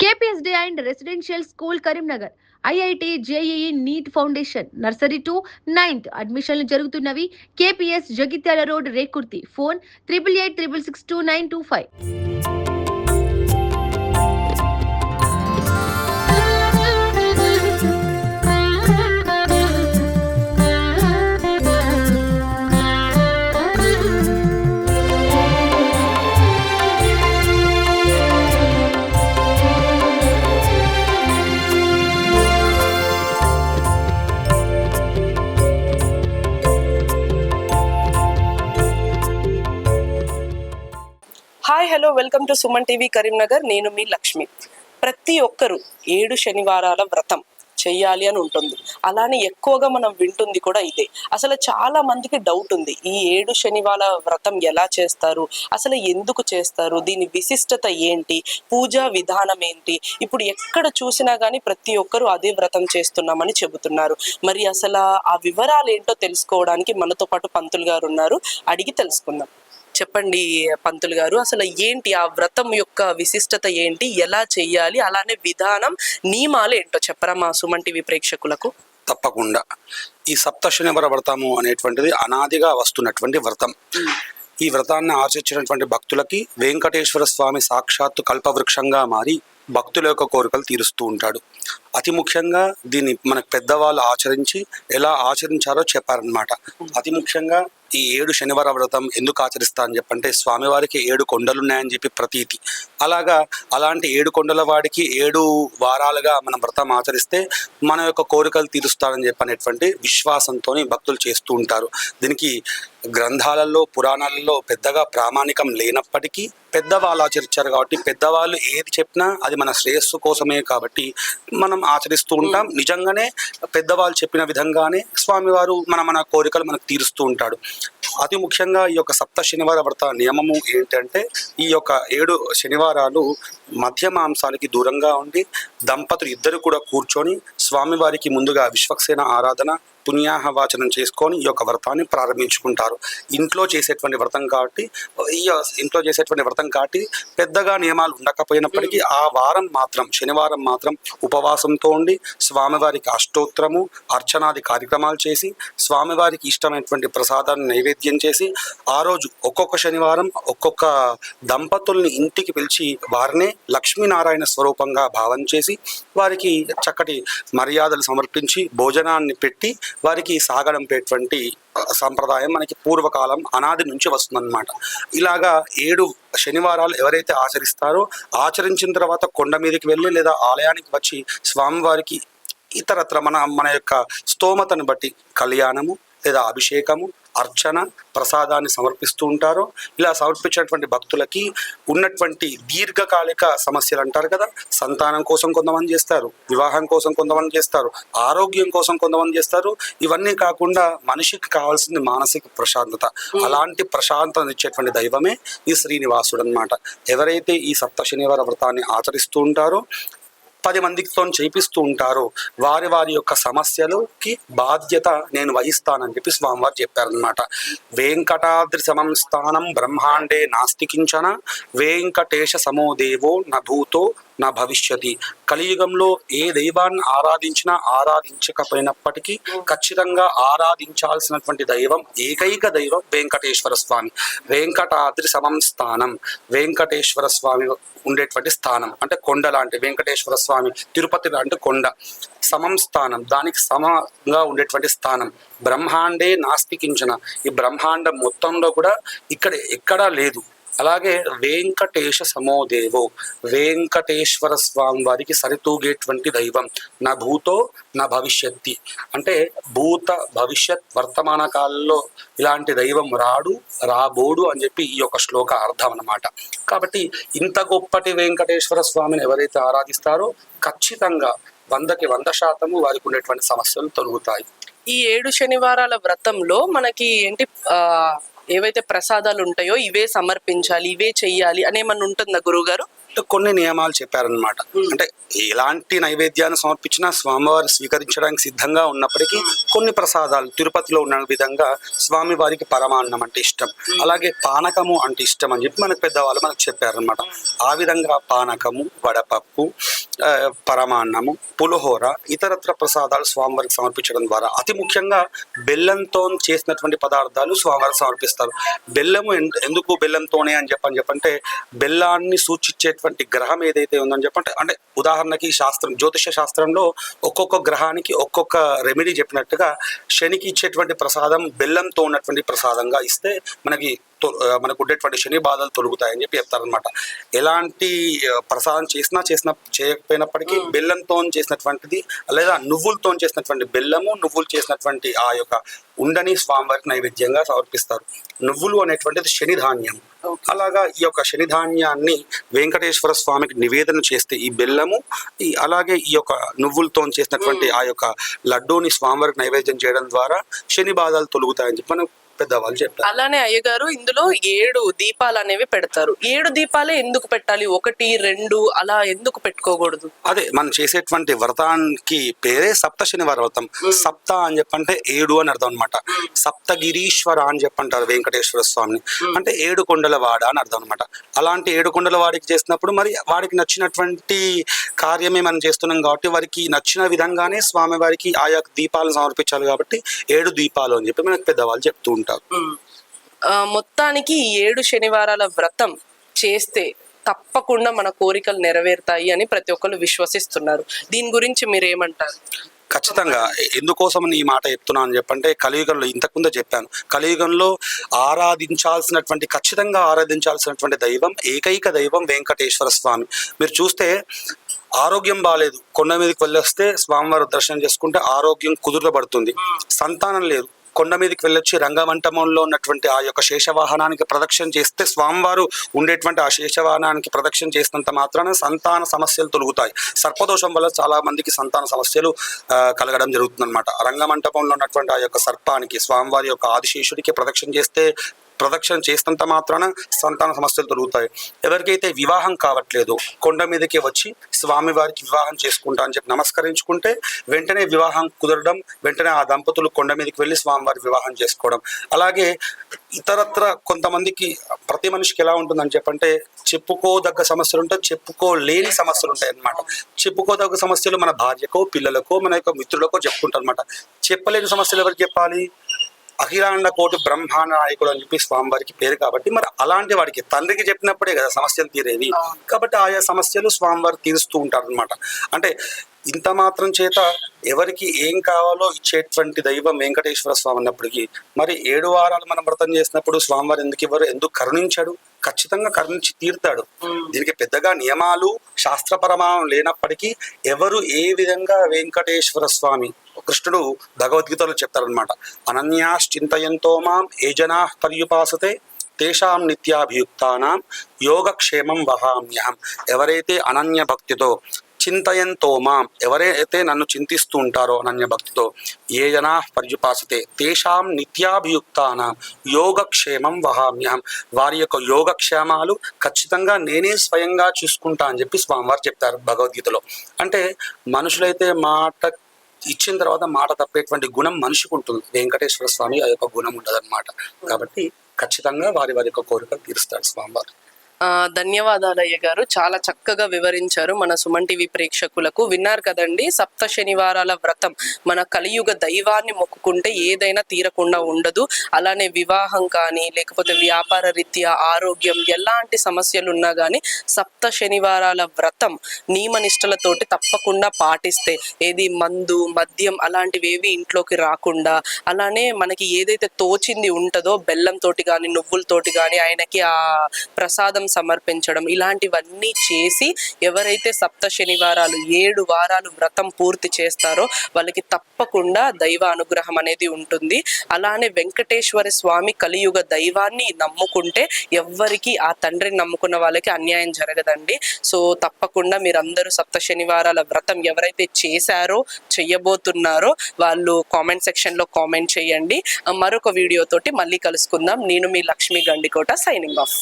KPSD and Residential School Karimnagar, IIT JEE NEET Foundation, Nursery to 9th అడ్మిషన్లు జరుగుతున్నవి. KPS Jagtial road Rekurthi. Phone 8886629225. Hi hello welcome to Suman TV Karimnagar. నేను మీ లక్ష్మి. ప్రతి ఒక్కరు 7 శనివారాల వ్రతం చెయ్యాలి అని ఉంటుంది. అలానే ఎక్కువగా మనం వింటుంది కూడా ఇదే. అసలు చాలా మందికి డౌట్ ఉంది, ఈ 7 శనివారాల వ్రతం ఎలా చేస్తారు, అసలు ఎందుకు చేస్తారు, దీని విశిష్టత ఏంటి, పూజా విధానం ఏంటి. ఇప్పుడు ఎక్కడ చూసినా కానీ ప్రతి ఒక్కరు అదే వ్రతం చేస్తున్నామని చెబుతున్నారు. మరి అసలు ఆ వివరాలు ఏంటో తెలుసుకోవడానికి మనతో పాటు పంతులు గారు ఉన్నారు. అడిగి తెలుసుకుందాం. చెప్పండి పంతులు గారు, అసలు ఏంటి ఆ వ్రతం యొక్క విశిష్టత ఏంటి, ఎలా చెయ్యాలి, అలానే విధానం, నియమాలు ఏంటో చెప్పరా మా సుమన్ టీవీ ప్రేక్షకులకు. తప్పకుండా. ఈ సప్త శనివార వ్రతము అనేటువంటిది అనాదిగా వస్తున్నటువంటి వ్రతం. ఈ వ్రతాన్ని ఆచరించినటువంటి భక్తులకి వెంకటేశ్వర స్వామి సాక్షాత్తు కల్పవృక్షంగా మారి భక్తుల యొక్క కోరికలు తీరుస్తూ ఉంటాడు. అతి ముఖ్యంగా దీన్ని మన పెద్దవాళ్ళు ఆచరించి ఎలా ఆచరించారో చెప్పారనమాట. అతి ముఖ్యంగా ఈ 7 శనివార వ్రతం ఎందుకు ఆచరిస్తా అని చెప్పంటే, స్వామివారికి 7 కొండలు ఉన్నాయని చెప్పి ప్రతీతి. అలాంటి 7 కొండల వాడికి 7 వారాలుగా మనం వ్రతం ఆచరిస్తే మన యొక్క కోరికలు తీరుస్తారని చెప్పనేటువంటి విశ్వాసంతో భక్తులు చేస్తూ ఉంటారు. దీనికి గ్రంథాలలో పురాణాలలో పెద్దగా ప్రామాణికం లేనప్పటికీ పెద్దవాళ్ళు ఆచరించారు కాబట్టి, పెద్దవాళ్ళు ఏది చెప్పినా అది మన శ్రేయస్సు కోసమే కాబట్టి మనం ఆచరిస్తూ ఉంటాం. నిజంగానే పెద్దవాళ్ళు చెప్పిన విధంగానే స్వామివారు మన కోరికలు మనకు తీరుస్తూ ఉంటాడు. అతి ముఖ్యంగా ఈ యొక్క సప్త శనివార వ్రత నియమము ఏంటంటే, ఈ యొక్క 7 శనివారాలు మధ్య మాంసాలకి దూరంగా ఉండి దంపతులు ఇద్దరు కూడా కూర్చొని స్వామివారికి ముందుగా విశ్వక్సేన ఆరాధన, పుణ్యాహవాచనం చేసుకొని ఈ యొక్క వ్రతాన్ని ప్రారంభించుకుంటారు. ఇంట్లో చేసేటువంటి వ్రతం కాబట్టి పెద్దగా నియమాలు ఉండకపోయినప్పటికీ ఆ వారం మాత్రం శనివారం మాత్రం ఉపవాసంతో ఉండి స్వామివారికి అష్టోత్తరము అర్చనాది కార్యక్రమాలు చేసి స్వామివారికి ఇష్టమైనటువంటి ప్రసాదాన్ని నైవేద్యం చేసి ఆ రోజు ఒక్కొక్క శనివారం ఒక్కొక్క దంపతుల్ని ఇంటికి పిలిచి వారినే లక్ష్మీనారాయణ స్వరూపంగా భావం చేసి వారికి చక్కటి మర్యాదలు సమర్పించి భోజనాన్ని పెట్టి వారికి సాగడంపేటువంటి సంప్రదాయం మనకి పూర్వకాలం అనాది నుంచి వస్తుందన్నమాట. ఇలాగా 7 శనివారాలు ఎవరైతే ఆచరిస్తారో ఆచరించిన తర్వాత కొండ మీదకి వెళ్ళి లేదా ఆలయానికి వచ్చి స్వామివారికి ఇతరత్ర మన యొక్క స్తోమతను బట్టి కళ్యాణము లేదా అభిషేకము, అర్చన, ప్రసాదాన్ని సమర్పిస్తూ ఉంటారు. ఇలా సమర్పించినటువంటి భక్తులకి ఉన్నటువంటి దీర్ఘకాలిక సమస్యలు అంటారు కదా, సంతానం కోసం కొంతమంది చేస్తారు, వివాహం కోసం కొంతమంది చేస్తారు, ఆరోగ్యం కోసం కొంతమంది చేస్తారు. ఇవన్నీ కాకుండా మనిషికి కావాల్సింది మానసిక ప్రశాంతత. అలాంటి ప్రశాంతత ఇచ్చేటువంటి దైవమే ఈ శ్రీనివాసుడు అన్నమాట. ఎవరైతే ఈ సప్త శనివార వ్రతాన్ని ఆచరిస్తూ ఉంటారో 10 మందితో చేపిస్తూ ఉంటారో వారి యొక్క సమస్యలకి బాధ్యత నేను వహిస్తానని చెప్పి స్వామివారు చెప్పారనమాట. వెంకటాద్రి సమం స్థానం బ్రహ్మాండే నాస్తి కించన వెంకటేశ సమో దేవో న భూతో నా భవిష్యతి. కలియుగంలో ఏ దైవాన్ని ఆరాధించకపోయినప్పటికీ ఖచ్చితంగా ఆరాధించాల్సినటువంటి దైవం, ఏకైక దైవం వెంకటేశ్వర స్వామి. వెంకటాద్రి సమం స్థానం, వెంకటేశ్వర స్వామి ఉండేటువంటి స్థానం అంటే కొండ లాంటి వెంకటేశ్వర స్వామి, తిరుపతి లాంటి కొండ. సమం స్థానం, దానికి సమంగా ఉండేటువంటి స్థానం. బ్రహ్మాండే నాస్తి కించన, ఈ బ్రహ్మాండం మొత్తంలో కూడా ఇక్కడ ఎక్కడా లేదు. అలాగే వెంకటేశ సమోదేవో, వెంకటేశ్వర స్వామి వారికి సరితూగేటువంటి దైవం. నా భూతో నా భవిష్యత్తి అంటే భూత భవిష్యత్ వర్తమాన కాలంలో ఇలాంటి దైవం రాబోడు అని చెప్పి ఈ యొక్క శ్లోక అర్థం అన్నమాట. కాబట్టి ఇంత గొప్పటి వెంకటేశ్వర స్వామిని ఎవరైతే ఆరాధిస్తారో ఖచ్చితంగా 100% వారికి ఉండేటువంటి సమస్యలు తొలగుతాయి. ఈ 7 శనివారాల వ్రతంలో మనకి ఏంటి ఏవైతే ప్రసాదాలు ఉంటాయో ఇవే సమర్పించాలి, ఇవే చెయ్యాలి అనేమన్నా ఉంటుందా గురువుగారు? బట్ కొన్ని నియమాలు చెప్పారనమాట. అంటే ఎలాంటి నైవేద్యాన్ని సమర్పించినా స్వామివారు స్వీకరించడానికి సిద్ధంగా ఉన్నప్పటికీ కొన్ని ప్రసాదాలు తిరుపతిలో ఉన్న విధంగా స్వామివారికి పరమాన్నం అంటే ఇష్టం, అలాగే పానకము అంటే ఇష్టం అని చెప్పి మనకు పెద్దవాళ్ళు మనకు చెప్పారనమాట. ఆ విధంగా పానకము, వడపప్పు, పరమాన్నము, పులిహోర, ఇతరత్ర ప్రసాదాలు స్వామివారికి సమర్పించడం ద్వారా అతి ముఖ్యంగా బెల్లంతో చేసినటువంటి పదార్థాలు స్వామివారికి సమర్పిస్తారు. బెల్లము ఎందుకు బెల్లంతోనే అని చెప్పంటే బెల్లాన్ని సూచించేటువంటి గ్రహం ఏదైతే ఉందని చెప్పంటే, అంటే ఉదాహరణకి జ్యోతిష శాస్త్రంలో ఒక్కొక్క గ్రహానికి ఒక్కొక్క రెమెడీ చెప్పినట్టుగా శనికి ఇచ్చేటువంటి ప్రసాదం బెల్లంతో ఉన్నటువంటి ప్రసాదంగా ఇస్తే మనకు ఉండేటువంటి శని బాధలు తొలుగుతాయని చెప్పి చెప్తారనమాట. ఎలాంటి ప్రసాదం చేయకపోయినప్పటికీ బెల్లంతో చేసినటువంటిది లేదా నువ్వులతో చేసినటువంటి బెల్లము, నువ్వులు చేసినటువంటి ఆ యొక్క ఉండని స్వామివారికి నైవేద్యంగా సమర్పిస్తారు. నువ్వులు అనేటువంటిది శని ధాన్యం. అలాగా ఈ యొక్క శని ధాన్యాన్ని వెంకటేశ్వర స్వామికి నివేదన చేస్తే ఈ బెల్లము అలాగే ఈ యొక్క నువ్వులతో చేసినటువంటి ఆ యొక్క లడ్డూని స్వామివారికి నైవేద్యం చేయడం ద్వారా శని బాధలు తొలుగుతాయని చెప్పి మనం పెద్దవాళ్ళు చెప్పారు. అలానే అయ్యగారు ఇందులో 7 దీపాలు అనేవి పెడతారు. 7 దీపాలే ఎందుకు పెట్టాలి? 1, 2 అలా ఎందుకు పెట్టుకోకూడదు? అదే మనం చేసేటువంటి వ్రతానికి పేరే సప్త శనివార వ్రతం. సప్త అని చెప్పంటే 7 అని అర్థం అనమాట. సప్తగిరీశ్వర అని చెప్పంటారు వెంకటేశ్వర స్వామిని, అంటే 7 కొండల వాడ అని అర్థం అనమాట. అలాంటి 7 కొండల వాడికి చేసినప్పుడు మరి వాడికి నచ్చినటువంటి కార్యమే మనం చేస్తున్నాం కాబట్టి వారికి నచ్చిన విధంగానే స్వామి వారికి ఆయా దీపాలను సమర్పించాలి కాబట్టి 7 దీపాలు అని చెప్పి మనకు పెద్దవాళ్ళు చెప్తూ ఉంటారు. మొత్తానికి 7 శనివారాల వ్రతం చేస్తే తప్పకుండా మన కోరికలు నెరవేరుతాయి అని ప్రతి ఒక్కరు విశ్వసిస్తున్నారు. దీని గురించి మీరు ఏమంటారు? ఖచ్చితంగా. ఎందుకోసం ఈ మాట చెప్తున్నా అని చెప్పంటే, కలియుగంలో ఇంతకుముందే చెప్పాను, కలియుగంలో ఖచ్చితంగా ఆరాధించాల్సినటువంటి దైవం, ఏకైక దైవం వెంకటేశ్వర స్వామి. మీరు చూస్తే ఆరోగ్యం బాగాలేదు, కొండ మీదకి వెళ్ళొస్తే స్వామివారి దర్శనం చేసుకుంటే ఆరోగ్యం కుదుటపడుతుంది. సంతానం లేదు, కొండ మీదకి వెళ్ళొచ్చి రంగమంటపంలో ఉన్నటువంటి ఆ యొక్క శేషవాహనానికి ప్రదక్షిణ చేస్తే స్వామివారు ఉండేటువంటి ఆ శేషవాహనానికి ప్రదక్షిణ చేసినంత మాత్రాన సంతాన సమస్యలు తొలుగుతాయి. సర్పదోషం వల్ల చాలా మందికి సంతాన సమస్యలు కలగడం జరుగుతుందన్నమాట. రంగమంటపంలో ఉన్నటువంటి ఆ యొక్క సర్పానికి స్వామివారి యొక్క ఆదిశేషుడికి ప్రదక్షిణ చేసినంత మాత్రాన సంతాన సమస్యలు తొలుగుతాయి. ఎవరికైతే వివాహం కావట్లేదు కొండ మీదకి వచ్చి స్వామివారికి వివాహం చేసుకుంటా అని చెప్పి నమస్కరించుకుంటే వెంటనే వివాహం కుదరడం, వెంటనే ఆ దంపతులు కొండ మీదకి వెళ్ళి స్వామివారి వివాహం చేసుకోవడం. అలాగే ఇతరత్ర కొంతమందికి ప్రతి మనిషికి ఎలా ఉంటుందని చెప్పంటే, చెప్పుకోదగ్గ సమస్యలు ఉంటాయి, చెప్పుకోలేని సమస్యలు ఉంటాయి అన్నమాట. చెప్పుకోదగ్గ సమస్యలు మన భార్యకో, పిల్లలకో, మన యొక్క మిత్రులకో చెప్పుకుంటారు అనమాట. చెప్పలేని సమస్యలు ఎవరికి చెప్పాలి? అఖిలాండ కోటి బ్రహ్మాండ నాయకుడు అని చెప్పి స్వామివారికి పేరు కాబట్టి మరి అలాంటి వాడికి తండ్రికి చెప్పినప్పుడే కదా సమస్యలు తీరేవి. కాబట్టి ఆయా సమస్యలు స్వామివారు తీరుస్తూ ఉంటారు అనమాట. అంటే ఇంత మాత్రం చేత ఎవరికి ఏం కావాలో ఇచ్చేటువంటి దైవం వెంకటేశ్వర స్వామి అన్నప్పటికీ మరి 7 వారాలు మనం వ్రతం చేసినప్పుడు స్వామివారు ఎందుకు కరుణించాడు? ఖచ్చితంగా కరుణించి తీరుతాడు. దీనికి పెద్దగా నియమాలు శాస్త్రపరమానం లేనప్పటికీ ఎవరు ఏ విధంగా వెంకటేశ్వర స్వామి, కృష్ణుడు భగవద్గీతలో చెప్తారనమాట, అనన్యాశ్చింతయంతో మాం ఏ జనా పర్యుపాసతే తేషాం నిత్యాభియుక్తానాం యోగక్షేమం వహామ్యహం. ఎవరైతే అనన్య భక్తితో చింతయంతో మాం, ఎవరైతే నన్ను చింతిస్తూ ఉంటారో అనన్య భక్తితో, ఏ జనా పర్యుపాసతే తేషాం నిత్యాభియుక్తానాం యోగక్షేమం వహామ్యహం, వారి యొక్క యోగక్షేమాలు ఖచ్చితంగా నేనే స్వయంగా చూసుకుంటా అని చెప్పి స్వామివారు చెప్తారు భగవద్గీతలో. అంటే మనుషులైతే మాట ఇచ్చిన తర్వాత మాట తప్పేటువంటి గుణం మనిషికి ఉంటుంది, వెంకటేశ్వర స్వామి ఆ యొక్క గుణం ఉండదు అనమాట. కాబట్టి ఖచ్చితంగా వారి యొక్క కోరికలు తీరుస్తాడు స్వామివారు. ధన్యవాదాలు అయ్య గారు, చాలా చక్కగా వివరించారు మన సుమన్ టీవీ ప్రేక్షకులకు. విన్నారు కదండి, సప్త శనివారాల వ్రతం మన కలియుగ దైవాన్ని మొక్కుకుంటే ఏదైనా తీరకుండా ఉండదు. అలానే వివాహం కానీ లేకపోతే వ్యాపార రీత్యా, ఆరోగ్యం, ఎలాంటి సమస్యలు ఉన్నా కానీ సప్త శనివారాల వ్రతం నియమనిష్టలతోటి తప్పకుండా పాటిస్తే ఏది మందు, మద్యం అలాంటివి ఏవి ఇంట్లోకి రాకుండా, అలానే మనకి ఏదైతే తోచింది ఉంటుందో బెల్లంతోటి కానీ నువ్వులతోటి కానీ ఆయనకి ఆ ప్రసాదం సమర్పించడం, ఇలాంటివన్నీ చేసి ఎవరైతే సప్త శనివారాలు 7 వారాలు వ్రతం పూర్తి చేస్తారో వాళ్ళకి తప్పకుండా దైవ అనుగ్రహం అనేది ఉంటుంది. అలానే వెంకటేశ్వర స్వామి కలియుగ దైవాన్ని నమ్ముకుంటే ఎవ్వరికి, ఆ తండ్రిని నమ్ముకున్న వాళ్ళకి అన్యాయం జరగదండి. సో తప్పకుండా మీరందరూ సప్త శనివారాల వ్రతం ఎవరైతే చేశారో, చెయ్యబోతున్నారో వాళ్ళు కామెంట్ సెక్షన్ లో కామెంట్ చేయండి. మరొక వీడియోతోటి మళ్ళీ కలుసుకుందాం. నేను మీ లక్ష్మి గండికోట, సైనింగ్ ఆఫ్.